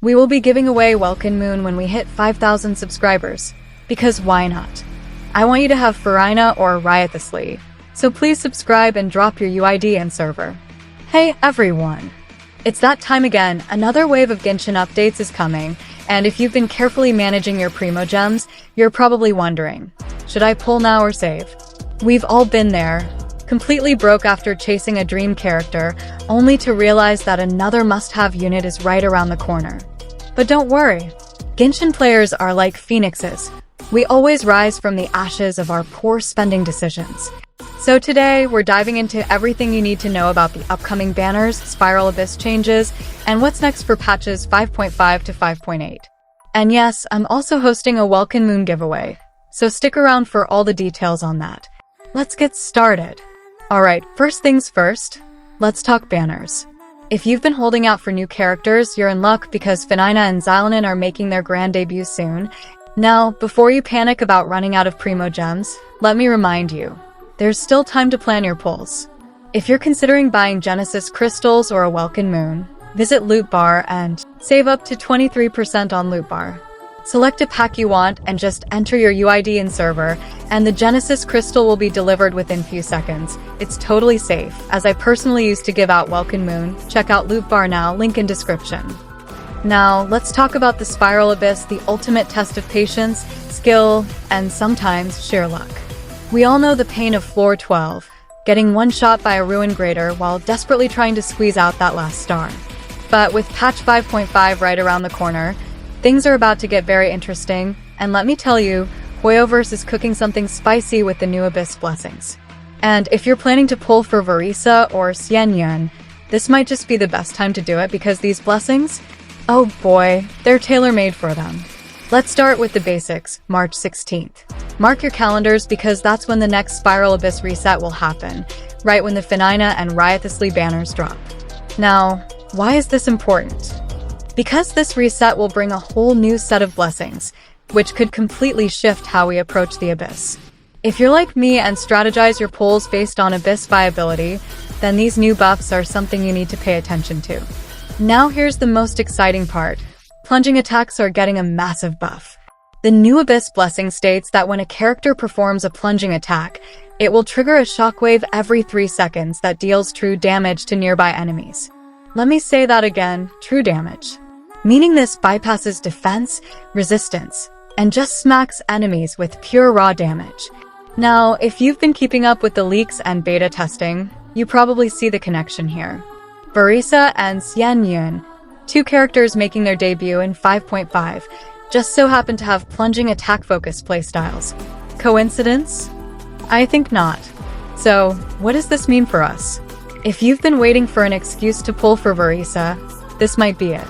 We will be giving away Welkin Moon when we hit 5,000 subscribers. Because why not? I want you to have Farina or riotously. So please subscribe and drop your UID and server. Hey everyone! It's that time again. Another wave of Genshin updates is coming, and if you've been carefully managing your Primo Gems, you're probably wondering, should I pull now or save? We've all been there. Completely broke after chasing a dream character, only to realize that another must-have unit is right around the corner. But don't worry. Genshin players are like phoenixes. We always rise from the ashes of our poor spending decisions. So today, we're diving into everything you need to know about the upcoming banners, Spiral Abyss changes, and what's next for patches 5.5 to 5.8. And yes, I'm also hosting a Welkin Moon giveaway, so stick around for all the details on that. Let's get started. Alright, first things first, let's talk banners. If you've been holding out for new characters, you're in luck because Finina and Xiaonin are making their grand debut soon. Now, before you panic about running out of Primo Gems, let me remind you, there's still time to plan your pulls. If you're considering buying Genesis Crystals or a Welkin Moon, visit Loot Bar and save up to 23% on Loot Bar. Select a pack you want and just enter your UID and server, and the Genesis Crystal will be delivered within few seconds. It's totally safe, as I personally used to give out Welkin Moon. Check out Loot Bar now, link in description. Now, let's talk about the Spiral Abyss, the ultimate test of patience, skill, and sometimes sheer luck. We all know the pain of Floor 12, getting one-shot by a Ruin Grader while desperately trying to squeeze out that last star. But with patch 5.5 right around the corner, things are about to get very interesting, and let me tell you, Hoyoverse is cooking something spicy with the new Abyss blessings. And if you're planning to pull for Verisa or Xian Yun, this might just be the best time to do it because these blessings, oh boy, they're tailor-made for them. Let's start with the basics, March 16th. Mark your calendars because that's when the next Spiral Abyss reset will happen, right when the Finina and riotously banners drop. Now, why is this important? Because this reset will bring a whole new set of blessings, which could completely shift how we approach the Abyss. If you're like me and strategize your pulls based on Abyss viability, then these new buffs are something you need to pay attention to. Now here's the most exciting part. Plunging attacks are getting a massive buff. The new Abyss blessing states that when a character performs a plunging attack, it will trigger a shockwave every 3 seconds that deals true damage to nearby enemies. Let me say that again, true damage. Meaning this bypasses defense, resistance, and just smacks enemies with pure raw damage. Now, if you've been keeping up with the leaks and beta testing, you probably see the connection here. Verisa and Xian Yun, 2 characters making their debut in 5.5, just so happen to have plunging attack-focused playstyles. Coincidence? I think not. So, what does this mean for us? If you've been waiting for an excuse to pull for Verisa, this might be it.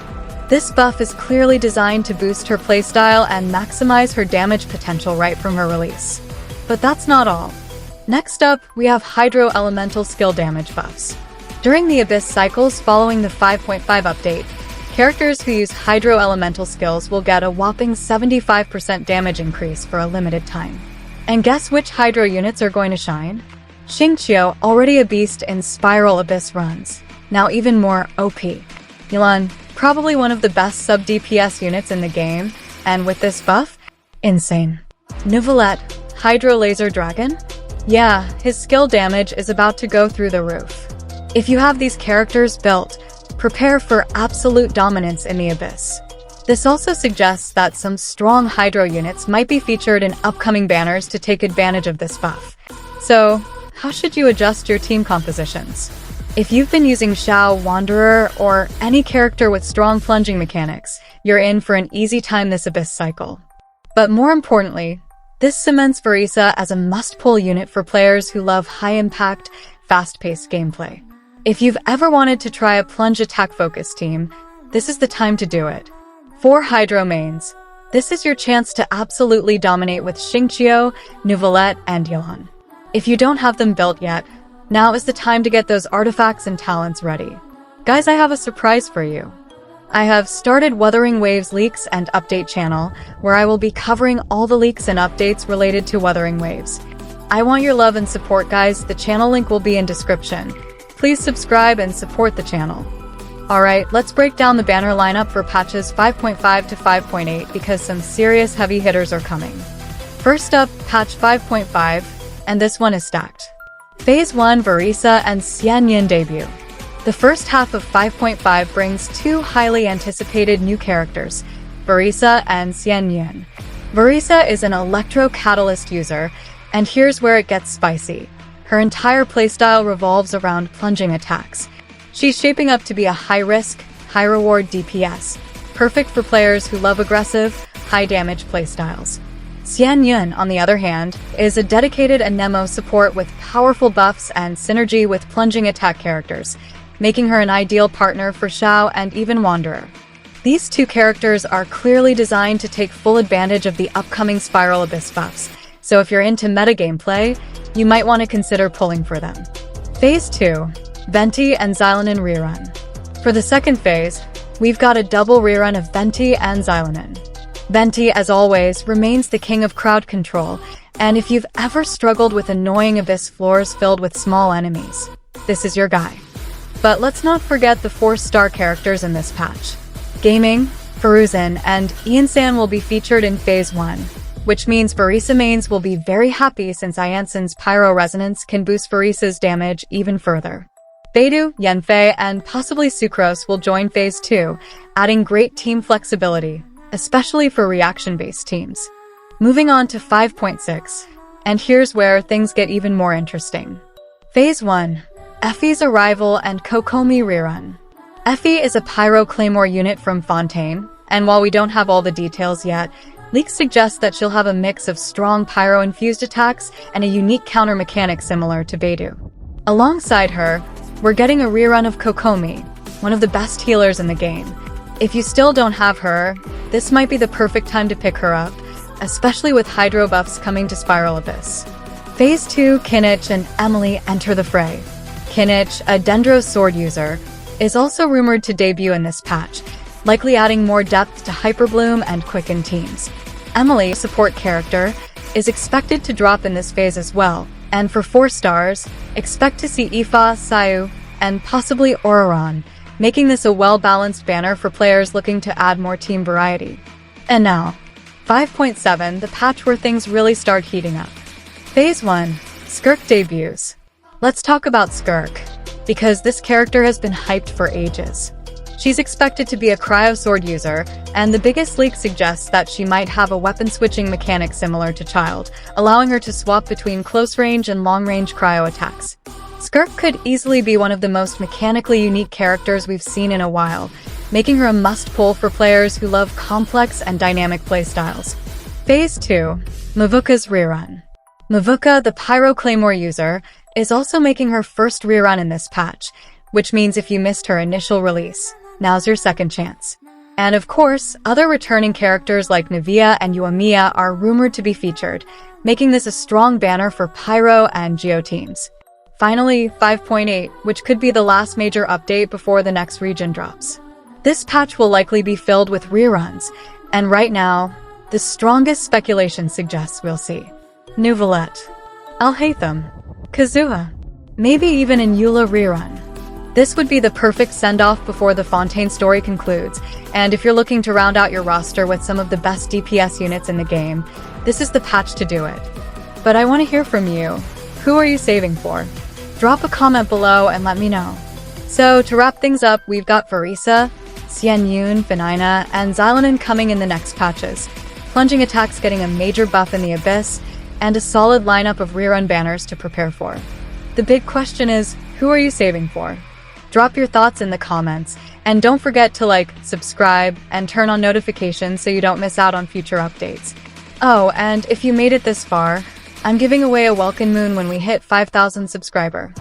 This buff is clearly designed to boost her playstyle and maximize her damage potential right from her release. But that's not all. Next up, we have Hydro Elemental skill damage buffs. During the Abyss cycles following the 5.5 update, characters who use Hydro Elemental skills will get a whopping 75% damage increase for a limited time. And guess which Hydro units are going to shine? Xiao, already a beast in Spiral Abyss runs, now even more OP. Natlan, probably one of the best sub-DPS units in the game, and with this buff, insane. Neuvillette, Hydro Laser Dragon? Yeah, his skill damage is about to go through the roof. If you have these characters built, prepare for absolute dominance in the Abyss. This also suggests that some strong Hydro units might be featured in upcoming banners to take advantage of this buff. So, how should you adjust your team compositions? If you've been using Xiao, Wanderer, or any character with strong plunging mechanics, you're in for an easy time this Abyss cycle. But more importantly, this cements Verisa as a must-pull unit for players who love high-impact, fast-paced gameplay. If you've ever wanted to try a plunge attack-focused team, this is the time to do it. For Hydro mains, this is your chance to absolutely dominate with Xiao, Neuvillette, and Natlan. If you don't have them built yet, now is the time to get those artifacts and talents ready. Guys, I have a surprise for you. I have started Wuthering Waves Leaks and Update channel, where I will be covering all the leaks and updates related to Wuthering Waves. I want your love and support, guys. The channel link will be in description. Please subscribe and support the channel. Alright, let's break down the banner lineup for patches 5.5 to 5.8 because some serious heavy hitters are coming. First up, patch 5.5, and this one is stacked. Phase 1 Verisa and Xian Yun debut. The first half of 5.5 brings two highly anticipated new characters, Verisa and Xian Yun. Verisa is an electro-catalyst user, and here's where it gets spicy. Her entire playstyle revolves around plunging attacks. She's shaping up to be a high-risk, high-reward DPS, perfect for players who love aggressive, high-damage playstyles. Xian Yun, on the other hand, is a dedicated Anemo support with powerful buffs and synergy with plunging attack characters, making her an ideal partner for Xiao and even Wanderer. These two characters are clearly designed to take full advantage of the upcoming Spiral Abyss buffs, so if you're into meta gameplay, you might want to consider pulling for them. Phase 2. Venti and Xiaonan rerun. For the second phase, we've got a double rerun of Venti and Xiaonan. Venti, as always, remains the king of crowd control, and if you've ever struggled with annoying abyss floors filled with small enemies, this is your guy. But let's not forget the 4-star characters in this patch. Gaming, Faruzan, and Iansan will be featured in Phase 1, which means Verisa mains will be very happy since Iansan's Pyro Resonance can boost Verisa's damage even further. Beidou, Yanfei, and possibly Sucrose will join Phase 2, adding great team flexibility, especially for reaction-based teams. Moving on to 5.6, and here's where things get even more interesting. Phase 1. Effie's arrival and Kokomi rerun. Effie is a Pyro Claymore unit from Fontaine, and while we don't have all the details yet, leaks suggest that she'll have a mix of strong Pyro-infused attacks and a unique counter mechanic similar to Beidou. Alongside her, we're getting a rerun of Kokomi, one of the best healers in the game. If you still don't have her, this might be the perfect time to pick her up, especially with Hydro buffs coming to Spiral Abyss. Phase 2, Kinich and Emily enter the fray. Kinich, a Dendro sword user, is also rumored to debut in this patch, likely adding more depth to Hyperbloom and Quicken teams. Emily, a support character, is expected to drop in this phase as well, and for 4 stars, expect to see Aoife, Xiao, and possibly Auroron, making this a well-balanced banner for players looking to add more team variety. And now, 5.7, the patch where things really start heating up. Phase 1, Skirk debuts. Let's talk about Skirk, because this character has been hyped for ages. She's expected to be a cryo sword user, and the biggest leak suggests that she might have a weapon switching mechanic similar to Child, allowing her to swap between close range and long range cryo attacks. Skirk could easily be one of the most mechanically unique characters we've seen in a while, making her a must-pull for players who love complex and dynamic playstyles. Phase 2, Mavuika's rerun. Mavuika, the Pyro Claymore user, is also making her first rerun in this patch, which means if you missed her initial release, now's your second chance. And of course, other returning characters like Navia and Yuamiya are rumored to be featured, making this a strong banner for Pyro and Geo teams. Finally, 5.8, which could be the last major update before the next region drops. This patch will likely be filled with reruns, and right now, the strongest speculation suggests we'll see Neuvillette, Alhaitham, Kazuha, maybe even an Eula rerun. This would be the perfect send-off before the Fontaine story concludes, and if you're looking to round out your roster with some of the best DPS units in the game, this is the patch to do it. But I want to hear from you. Who are you saving for? Drop a comment below and let me know. So, to wrap things up, we've got Verisa, Xian Yun, Finina, and Xiaonan coming in the next patches, plunging attacks getting a major buff in the Abyss, and a solid lineup of rerun banners to prepare for. The big question is, who are you saving for? Drop your thoughts in the comments, and don't forget to like, subscribe, and turn on notifications so you don't miss out on future updates. Oh, and if you made it this far, I'm giving away a welcome moon when we hit 5,000 subscriber.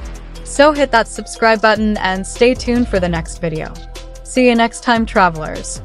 So hit that subscribe button and stay tuned for the next video. See you next time, travelers.